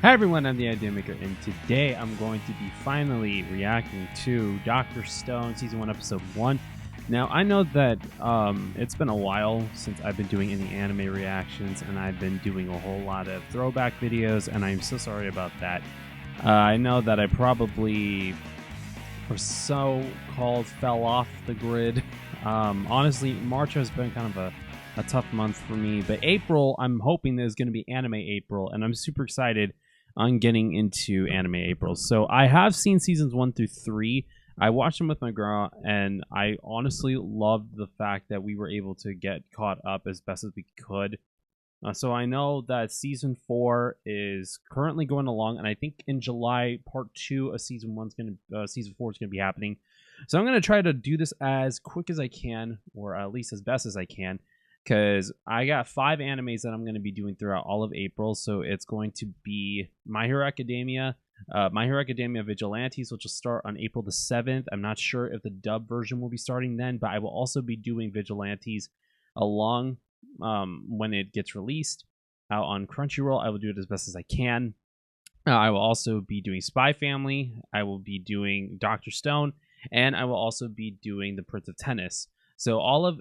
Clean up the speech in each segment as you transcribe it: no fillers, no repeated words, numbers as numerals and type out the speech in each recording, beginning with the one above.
Hi everyone, I'm the Idea Maker, and today I'm going to be finally reacting to Dr. Stone Season 1, Episode 1. Now, I know that it's been a while since I've been doing any anime reactions, and I've been doing a whole lot of throwback videos, and I'm so sorry about that. I know that I probably, or so-called, fell off the grid. Honestly, March has been kind of a tough month for me, but April, I'm hoping there's going to be Anime April, and I'm super excited on getting into Anime April. So I have seen seasons 1 through 3. I watched them with my girl, and I honestly loved the fact that we were able to get caught up as best as we could. So I know that season 4 is currently going along, and I think in July, part 2 of season 4 is going to be happening. So I'm going to try to do this as quick as I can, or at least as best as I can, because I got 5 animes that I'm going to be doing throughout all of April. So it's going to be My Hero Academia, My Hero Academia Vigilantes, which will start on April the 7th. I'm not sure if the dub version will be starting then, but I will also be doing Vigilantes along when it gets released out on Crunchyroll. I will do it as best as I can. I will also be doing Spy Family. I will be doing Dr. Stone, and I will also be doing The Prince of Tennis. So all of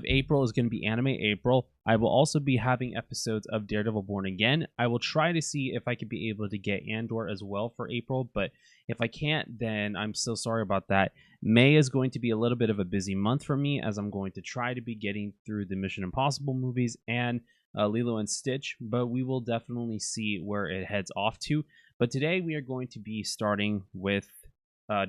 April is going to be Anime April. I will also be having episodes of Daredevil Born Again. I will try to see if I could be able to get Andor as well for April, but if I can't, then I'm so sorry about that. May is going to be a little bit of a busy month for me, as I'm going to try to be getting through the Mission Impossible movies and Lilo and Stitch, but we will definitely see where it heads off to. But today we are going to be starting with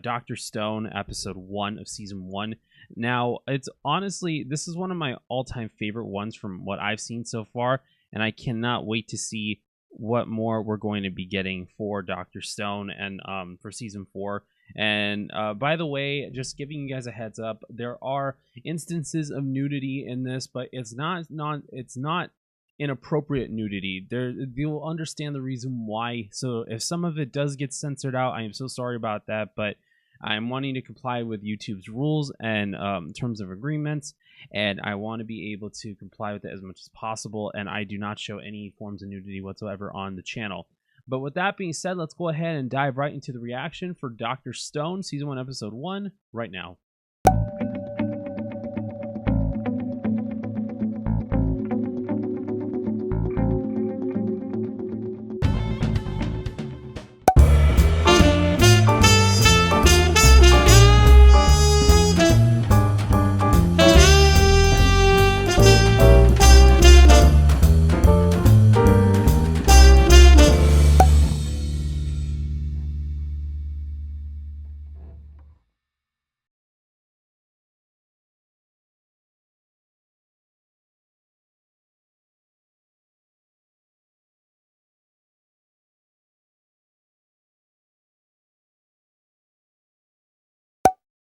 Dr. Stone, episode 1 of season 1. Now, it's honestly, this is one of my all-time favorite ones from what I've seen so far, and I cannot wait to see what more we're going to be getting for Dr. Stone and for season 4. And by the way, just giving you guys a heads up, there are instances of nudity in this, but it's not inappropriate nudity. You'll understand the reason why. So if some of it does get censored out, I am so sorry about that, but I'm wanting to comply with YouTube's rules and terms of agreements, and I want to be able to comply with it as much as possible, and I do not show any forms of nudity whatsoever on the channel. But with that being said, let's go ahead and dive right into the reaction for Dr. Stone, Season 1, Episode 1, right now.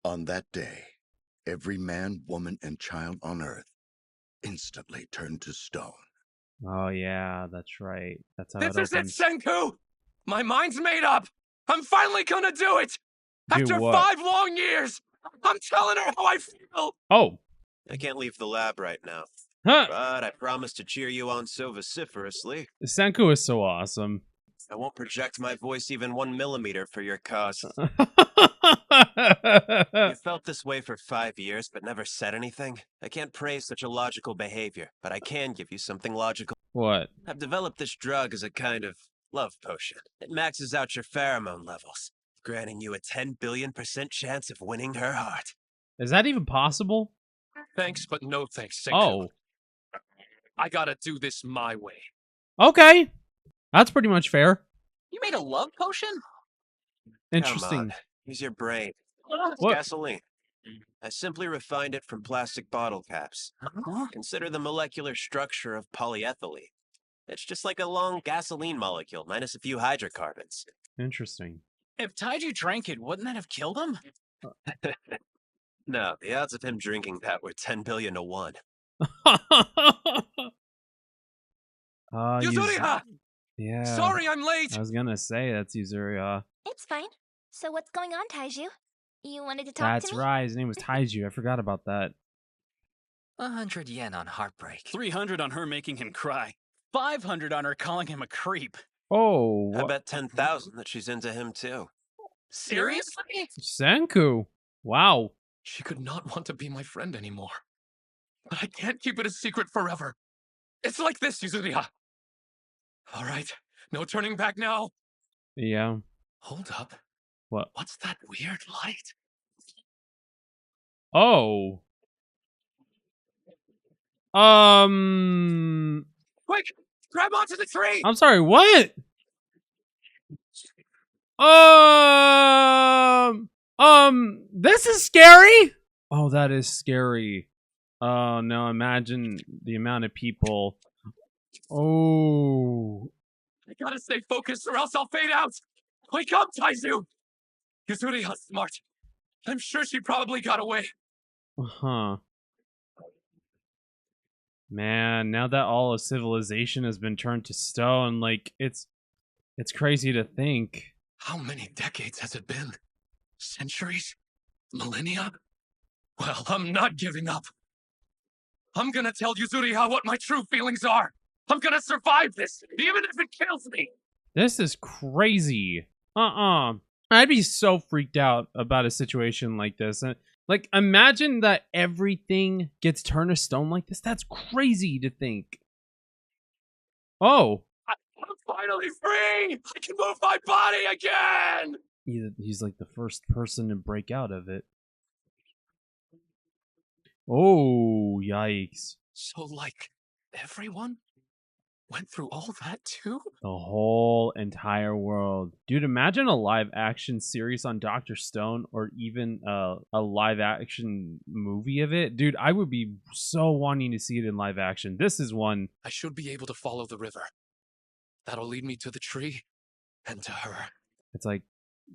On that day, every man, woman, and child on Earth instantly turned to stone. Oh yeah, that's right. That's how This it is it, opens. Senku! My mind's made up! I'm finally gonna do it! Do After what? 5 long years! I'm telling her how I feel! Oh! I can't leave the lab right now, Huh! but I promise to cheer you on so vociferously. Senku is so awesome. I won't project my voice even 1 millimeter for your cause. You felt this way for 5 years, but never said anything. I can't praise such illogical behavior, but I can give you something logical. What? I've developed this drug as a kind of love potion. It maxes out your pheromone levels, granting you a 10 billion% chance of winning her heart. Is that even possible? Thanks, but no thanks, Senku. Oh. I gotta do this my way. Okay. That's pretty much fair. You made a love potion? Interesting. Come on, use your brain. It's What? gasoline. I simply refined it from plastic bottle caps. Huh? Consider the molecular structure of polyethylene. It's just like a long gasoline molecule, minus a few hydrocarbons. Interesting. If Taiju drank it, wouldn't that have killed him? No, the odds of him drinking that were 10 billion to 1. Yuzuriha! Yeah. Sorry I'm late! I was gonna say that's Yuzuriha. It's fine. So what's going on, Taiju? You wanted to talk That's to me? right. His name was Taiju. I forgot about that. 100 yen on heartbreak. 300 on her making him cry. 500 on her calling him a creep. Oh, I what? bet 10,000 that she's into him too. Seriously? Senku. Wow. She could not want to be my friend anymore. But I can't keep it a secret forever. It's like this, Yuzuriha. All right, no turning back now. Yeah. Hold up. What? What's that weird light? Oh. Quick, grab onto the tree! I'm sorry, what? This is scary. Oh, that is scary. Oh, no, imagine the amount of people. Oh. I gotta stay focused or else I'll fade out! Wake up, Taizu! Yuzuriha's smart. I'm sure she probably got away. Huh. Man, now that all of civilization has been turned to stone, like, it's crazy to think. How many decades has it been? Centuries? Millennia? Well, I'm not giving up. I'm gonna tell Yuzuriha what my true feelings are. I'm gonna survive this, even if it kills me. This is crazy. I'd be so freaked out about a situation like this. And like, imagine that everything gets turned to stone like this. That's crazy to think. Oh. I'm finally free! I can move my body again! He's like the first person to break out of it. Oh, yikes. So, like, everyone went through all that too? The whole entire world. Dude, imagine a live action series on Dr. Stone or even a live action movie of it. Dude, I would be so wanting to see it in live action. This is one. I should be able to follow the river. That'll lead me to the tree and to her. It's like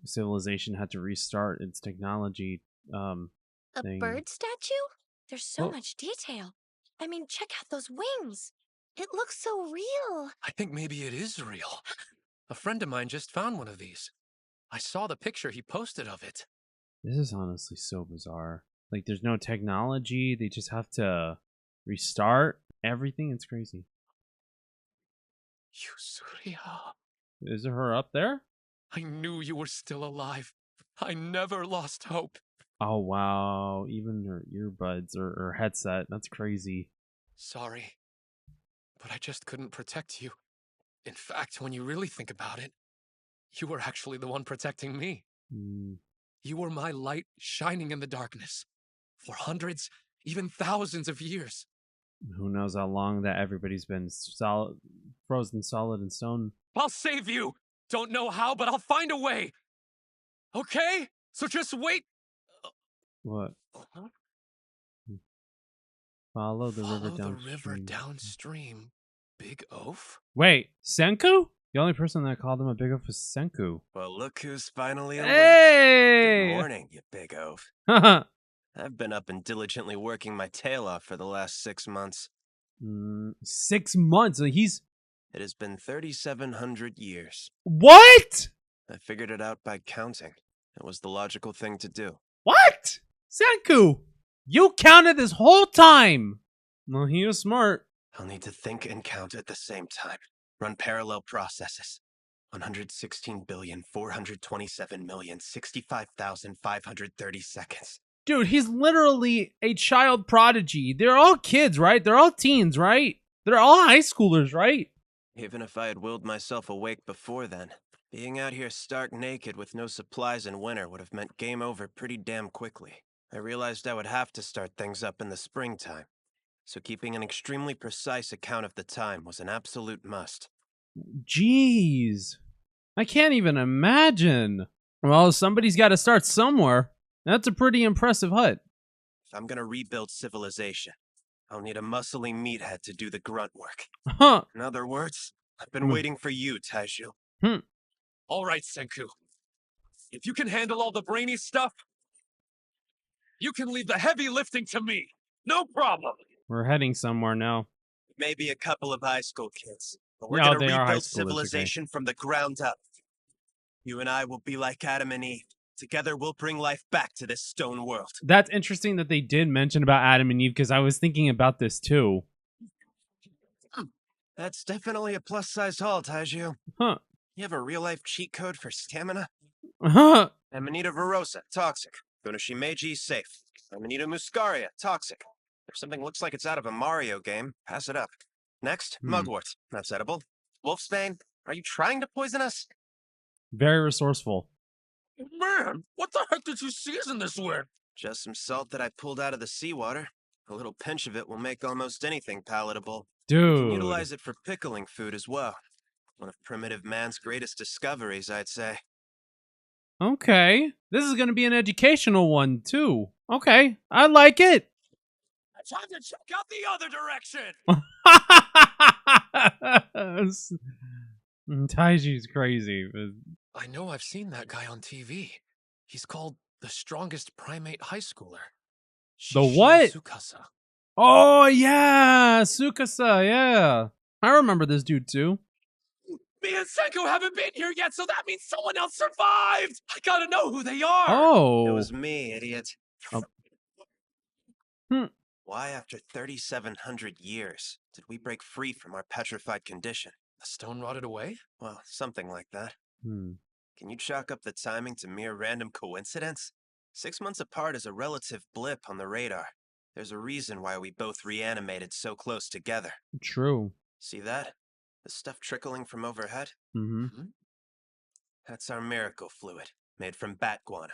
civilization had to restart its technology A thing. bird statue? There's so Oh. much detail. I mean, check out those wings. It looks so real. I think maybe it is real. A friend of mine just found one of these. I saw the picture he posted of it. This is honestly so bizarre. Like, there's no technology. They just have to restart everything. It's crazy. Yuzuriha, Is it her up there? I knew you were still alive. I never lost hope. Oh, wow. Even her earbuds or her headset. That's crazy. Sorry, but I just couldn't protect you. In fact, when you really think about it, you were actually the one protecting me. You were my light shining in the darkness for hundreds, even thousands of years. Who knows how long that everybody's been frozen solid in stone. I'll save you! Don't know how, but I'll find a way! Okay? So just wait. What? Huh? Follow the river Follow the downstream. river downstream. Big oaf? Wait, Senku? The only person that called him a big oaf was Senku. Well, look who's finally awake. Hey! Good morning, you big oaf. Haha. I've been up and diligently working my tail off for the last 6 months. 6 months. He's It has been 3,700 years. what? I figured it out by counting. It was the logical thing to do. What? Senku, you counted this whole time. Well, he was smart. I'll need to think and count at the same time. Run parallel processes. 116,427,065,530 seconds. Dude, he's literally a child prodigy. They're all kids, right? They're all teens, right? They're all high schoolers, right? Even if I had willed myself awake before then, being out here stark naked with no supplies in winter would have meant game over pretty damn quickly. I realized I would have to start things up in the springtime, so keeping an extremely precise account of the time was an absolute must. Jeez. I can't even imagine. Well, somebody's got to start somewhere. That's a pretty impressive hut. If I'm gonna rebuild civilization, I'll need a muscly meathead to do the grunt work. Huh. In other words, I've been waiting for you, Taiju. All right, Senku. If you can handle all the brainy stuff, you can leave the heavy lifting to me. No problem. We're heading somewhere now. Maybe a couple of high school kids, but we're Yeah, gonna they are high rebuild schoolers, okay. civilization from the ground up. You and I will be like Adam and Eve. Together we'll bring life back to this stone world. That's interesting that they did mention about Adam and Eve because I was thinking about this too. That's definitely a plus-size haul, Taiju. Huh. You have a real-life cheat code for stamina? Huh. Amanita verosa, toxic. Gonoshimeji, safe. Amanita muscaria, toxic. If something looks like it's out of a Mario game, pass it up. Next, mugwort. That's edible. Wolfsbane, are you trying to poison us? Very resourceful. Man, what the heck did you season this with? Just some salt that I pulled out of the seawater. A little pinch of it will make almost anything palatable. You can Dude. utilize it for pickling food as well. One of primitive man's greatest discoveries, I'd say. Okay. This is going to be an educational one, too. Okay. I like it. It's time to check out the other direction! Taiji's crazy. I know I've seen that guy on TV. He's called the strongest primate high schooler. The what? Tsukasa. Oh, yeah. Tsukasa, yeah. I remember this dude, too. Me and Senku haven't been here yet, so that means someone else survived! I gotta know who they are! Oh. It was me, idiot. Oh. Why, after 3,700 years, did we break free from our petrified condition? The stone rotted away? Well, something like that. Hmm. Can you chalk up the timing to mere random coincidence? 6 months apart is a relative blip on the radar. There's a reason why we both reanimated so close together. True. See that? The stuff trickling from overhead? Mm-hmm. That's our miracle fluid, made from bat guano.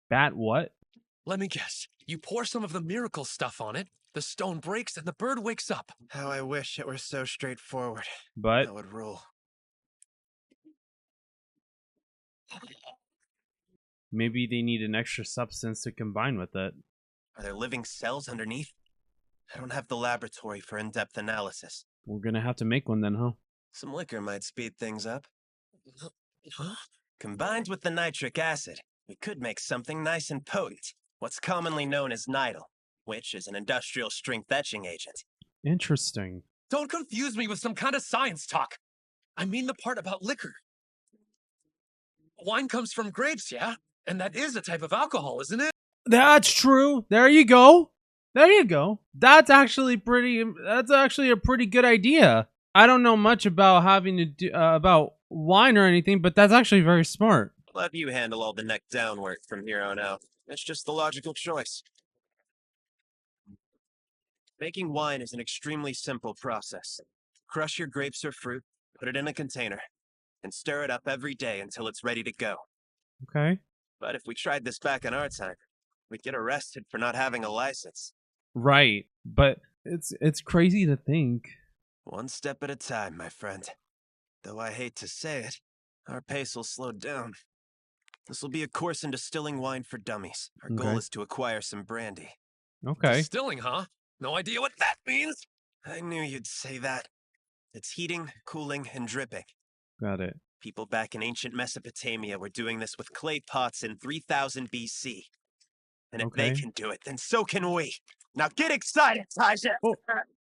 Bat what? Let me guess. You pour some of the miracle stuff on it, the stone breaks, and the bird wakes up. How I wish it were so straightforward. But That would rule. maybe they need an extra substance to combine with it. Are there living cells underneath? I don't have the laboratory for in-depth analysis. We're gonna have to make one then, huh? Some liquor might speed things up. Huh? Combined with the nitric acid, we could make something nice and potent. What's commonly known as nidal, which is an industrial strength etching agent. Interesting. Don't confuse me with some kind of science talk. I mean the part about liquor. Wine comes from grapes, yeah? And that is a type of alcohol, isn't it? That's true. There you go. There you go. That's actually a pretty good idea. I don't know much about having to do about wine or anything, but that's actually very smart. I'll have you handle all the neck down work from here on out. It's just the logical choice. Making wine is an extremely simple process. Crush your grapes or fruit, put it in a container, and stir it up every day until it's ready to go. Okay. But if we tried this back in our time, we'd get arrested for not having a license. Right. But it's crazy to think. One step at a time, my friend. Though I hate to say it, our pace will slow down. This will be a course in distilling wine for dummies. Our goal Okay. is to acquire some brandy. Okay. Distilling, huh? No idea what that means. I knew you'd say that. It's heating, cooling, and dripping. Got it. People back in ancient Mesopotamia were doing this with clay pots in 3000 BC. And if they Okay. can do it, then so can we. Now get excited, Taija! Oh.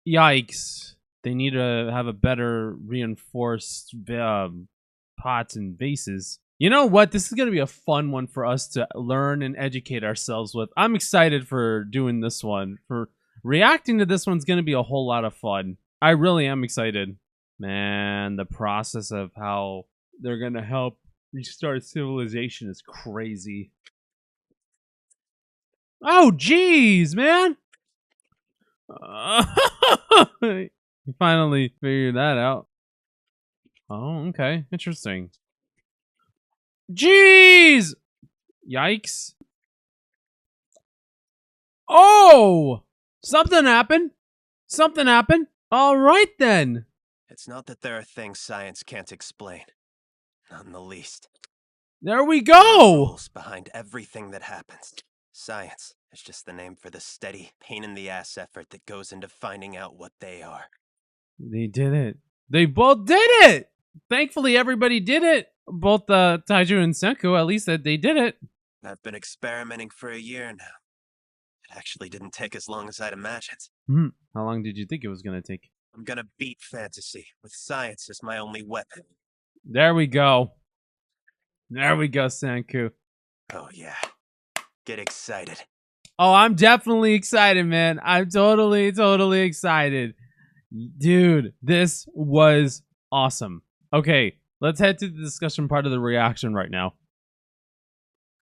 Yikes. They need to have a better reinforced pots and vases. You know what? This is going to be a fun one for us to learn and educate ourselves with. I'm excited for doing this one. For reacting to this one's going to be a whole lot of fun. I really am excited. Man, the process of how they're going to help restart civilization is crazy. Oh, jeez, man. You finally figured that out. Oh, okay. Interesting. Jeez! Yikes. Oh! Something happened. Something happened. All right, then. It's not that there are things science can't explain. Not in the least. There we There are go. rules behind everything that happens. Science is just the name for the steady, pain-in-the-ass effort that goes into finding out what they are. They did it. They both did it. Thankfully, everybody did it. Both Taiju and Senku, at least that they did it. I've been experimenting for a year now. It actually didn't take as long as I'd imagined. How long did you think it was going to take? I'm gonna beat fantasy with science as my only weapon. There we go. There we go, Senku. Oh yeah. Get excited. Oh, I'm definitely excited, man. I'm totally excited. Dude, this was awesome. Okay, let's head to the discussion part of the reaction right now.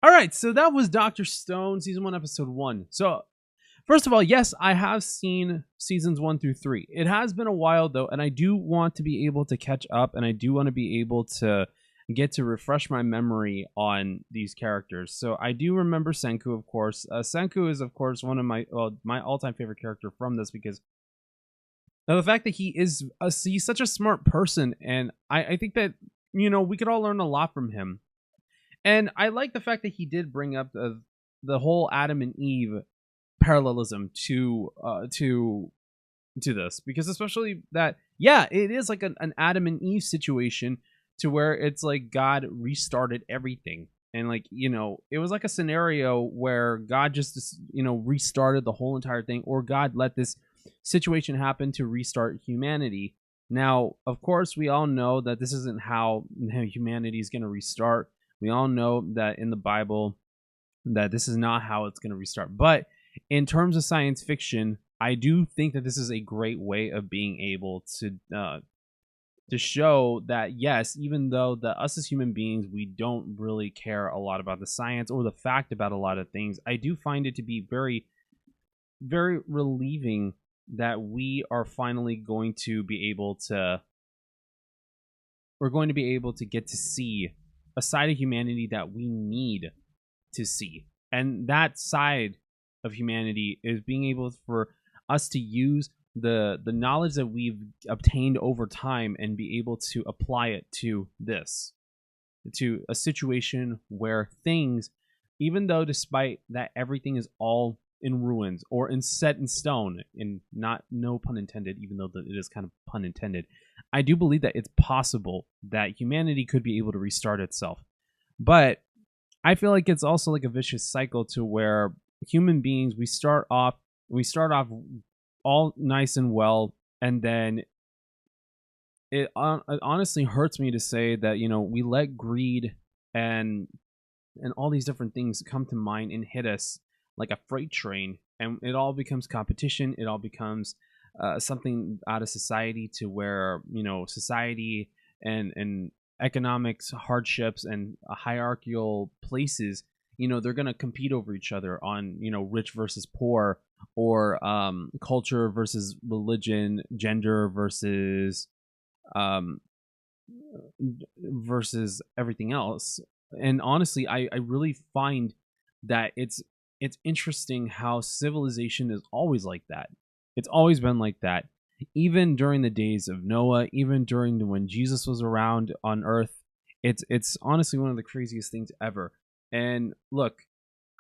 All right, so that was Dr. Stone, season 1, episode 1. So, first of all, yes, I have seen seasons 1 through 3. It has been a while, though, and I do want to be able to catch up, and I do want to be able to get to refresh my memory on these characters. So, I do remember Senku, of course. Senku is, of course, one of my all-time favorite character from this, because now the fact that he's such a smart person, and I think that, you know, we could all learn a lot from him. And I like the fact that he did bring up the whole Adam and Eve parallelism to this, because especially that, yeah, it is like an Adam and Eve situation, to where it's like God restarted everything, and like, you know, it was like a scenario where God just, you know, restarted the whole entire thing, or God let this situation happen to restart humanity. Now, of course, we all know that this isn't how humanity is going to restart. We all know that in the Bible that this is not how it's going to restart. But in terms of science fiction, I do think that this is a great way of being able to show that, yes, even though us as human beings, we don't really care a lot about the science or the fact about a lot of things, I do find it to be very, very relieving that we are finally going to be able to get to see a side of humanity that we need to see. And that side of humanity is being able for us to use the knowledge that we've obtained over time and be able to apply it to a situation where things, even though despite that everything is all in ruins or set in stone, and no pun intended, even though it is kind of pun intended, I do believe that it's possible that humanity could be able to restart itself. But I feel like it's also like a vicious cycle, to where human beings, we start off all nice and well, and then it honestly hurts me to say that, you know, we let greed and all these different things come to mind and hit us like a freight train, and it all becomes competition. It all becomes something out of society, to where, you know, society and economics hardships and hierarchical places, you know, they're going to compete over each other on, you know, rich versus poor, or culture versus religion, gender versus everything else. And honestly, I really find that it's interesting how civilization is always like that. It's always been like that. Even during the days of Noah, even during when Jesus was around on Earth, it's honestly one of the craziest things ever. And look,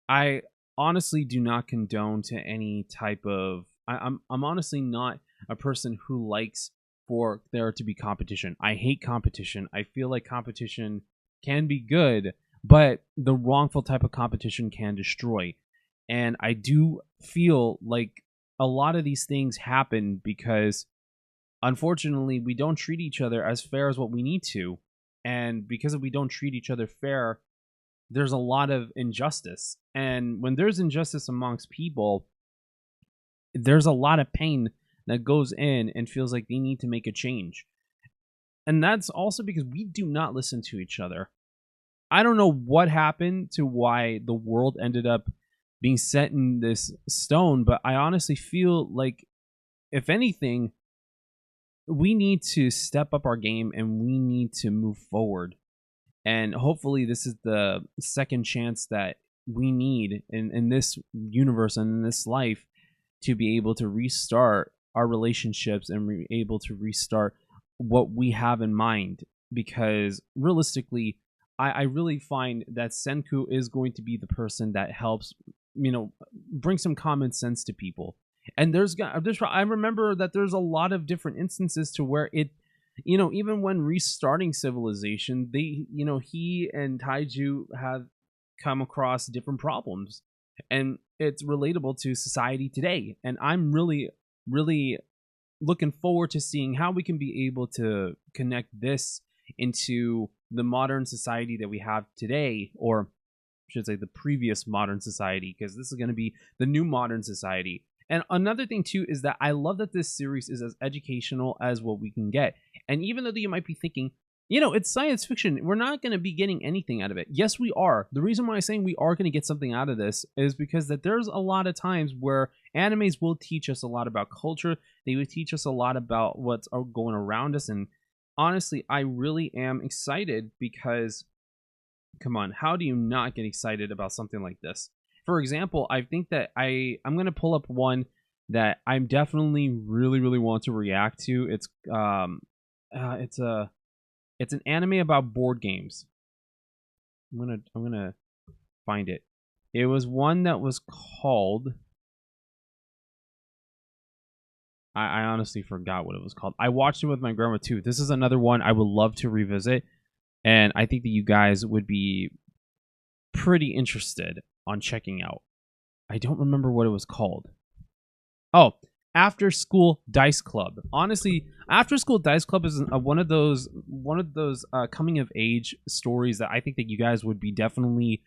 I honestly do not condone to any type of. I'm honestly not a person who likes for there to be competition. I hate competition. I feel like competition can be good, but the wrongful type of competition can destroy. And I do feel like a lot of these things happen because, unfortunately, we don't treat each other as fair as what we need to. And because we don't treat each other fair, there's a lot of injustice. And when there's injustice amongst people, there's a lot of pain that goes in and feels like they need to make a change. And that's also because we do not listen to each other. I don't know what happened to why the world ended up being set in this stone, but I honestly feel like, if anything, we need to step up our game and we need to move forward. And hopefully this is the second chance that we need in this universe and in this life, to be able to restart our relationships and be able to restart what we have in mind. Because realistically, I really find that Senku is going to be the person that helps, you know, bring some common sense to people. And I remember that there's a lot of different instances to where it, you know, even when restarting civilization, they, you know, he and Taiju have come across different problems, and it's relatable to society today. And I'm really, really looking forward to seeing how we can be able to connect this into the modern society that we have today, or I should say the previous modern society, because this is going to be the new modern society. And another thing too is that I love that this series is as educational as what we can get. And even though you might be thinking, you know, it's science fiction. We're not going to be getting anything out of it. Yes, we are. The reason why I'm saying we are going to get something out of this is because that there's a lot of times where animes will teach us a lot about culture. They will teach us a lot about what's going around us. And honestly, I really am excited because, come on, how do you not get excited about something like this? For example, I think that I'm going to pull up one that I'm definitely really want to react to. It's an anime about board games. I'm gonna find it. It was one that was called. I honestly forgot what it was called. I watched it with my grandma too. This is another one I would love to revisit, and I think that you guys would be pretty interested on checking out. I don't remember what it was called. Oh, After School Dice Club. Honestly, After School Dice Club is one of those coming of age stories that I think that you guys would be definitely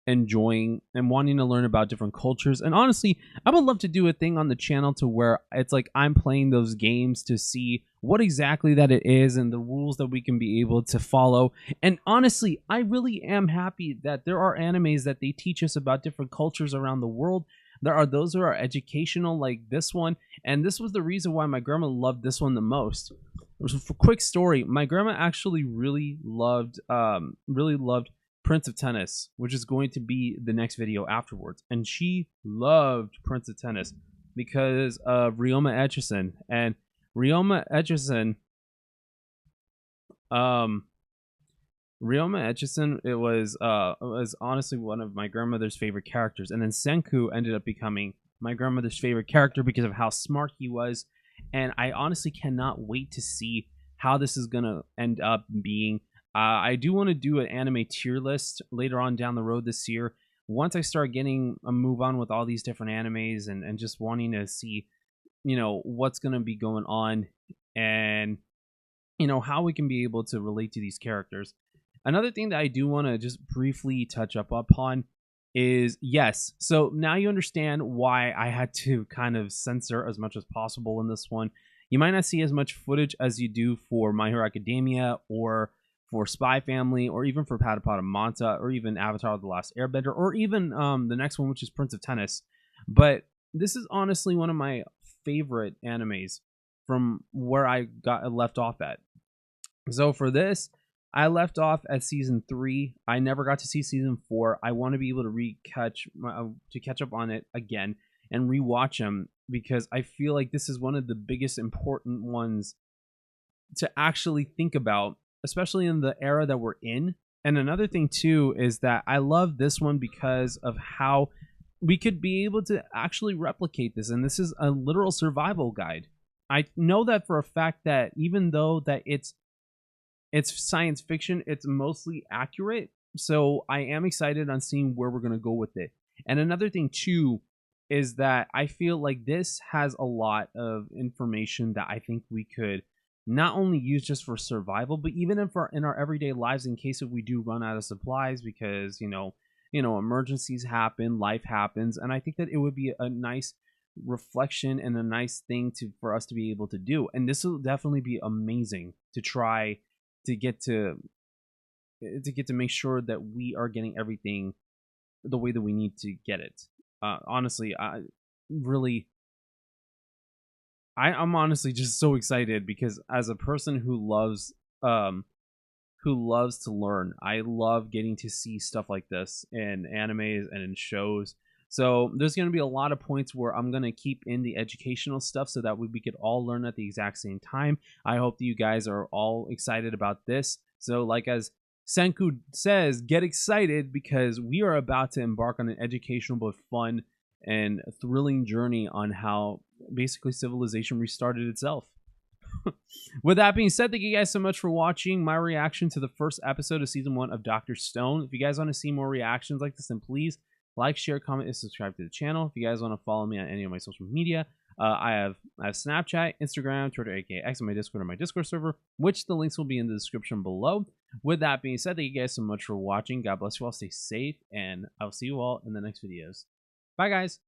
enjoying and wanting to learn about different cultures. And honestly, I would love to do a thing on the channel to where it's like I'm playing those games to see what exactly that it is and the rules that we can be able to follow. And honestly, I really am happy that there are animes that they teach us about different cultures around the world. There are those who are educational, like this one, and this was the reason why my grandma loved this one the most. For quick story, my grandma actually really loved Prince of Tennis, which is going to be the next video afterwards, and she loved Prince of Tennis because of Ryoma Etchison. And Ryoma Etchison, it was honestly one of my grandmother's favorite characters. And then Senku ended up becoming my grandmother's favorite character because of how smart he was. And I honestly cannot wait to see how this is going to end up being. I do want to do an anime tier list later on down the road this year. Once I start getting a move on with all these different animes and just wanting to see, you know, what's going to be going on and, you know, how we can be able to relate to these characters. Another thing that I do want to just briefly touch up upon is, yes, so now you understand why I had to kind of censor as much as possible in this one. You might not see as much footage as you do for My Hero Academia or for Spy Family or even for Patapata Manta or even Avatar The Last Airbender or even the next one, which is Prince of Tennis. But this is honestly one of my favorite animes from where I got left off at. So for this, I left off at season 3. I never got to see season 4. I want to be able to catch up on it again and rewatch them because I feel like this is one of the biggest important ones to actually think about, especially in the era that we're in. And another thing too is that I love this one because of how we could be able to actually replicate this, and this is a literal survival guide. I know that for a fact that even though that it's science fiction, it's mostly accurate. So I am excited on seeing where we're going to go with it. And another thing too is that I feel like this has a lot of information that I think we could not only use just for survival, but even in our everyday lives in case if we do run out of supplies because, you know, emergencies happen, life happens. And I think that it would be a nice reflection and a nice thing for us to be able to do. And this will definitely be amazing to try to get to make sure that we are getting everything the way that we need to get it. Honestly, I'm honestly just so excited because as a person who loves to learn, I love getting to see stuff like this in animes and in shows. So there's going to be a lot of points where I'm going to keep in the educational stuff so that we could all learn at the exact same time. I hope that you guys are all excited about this. So like as Senku says, get excited because we are about to embark on an educational but fun and thrilling journey on how basically civilization restarted itself. With that being said, thank you guys so much for watching my reaction to the first episode of season 1 of Dr. Stone. If you guys want to see more reactions like this, then please like, share, comment, and subscribe to the channel. If you guys want to follow me on any of my social media, I have Snapchat, Instagram, Twitter, aka X, and my Discord and my Discord server, which the links will be in the description below. With that being said, thank you guys so much for watching. God bless you all. Stay safe, and I'll see you all in the next videos. Bye, guys.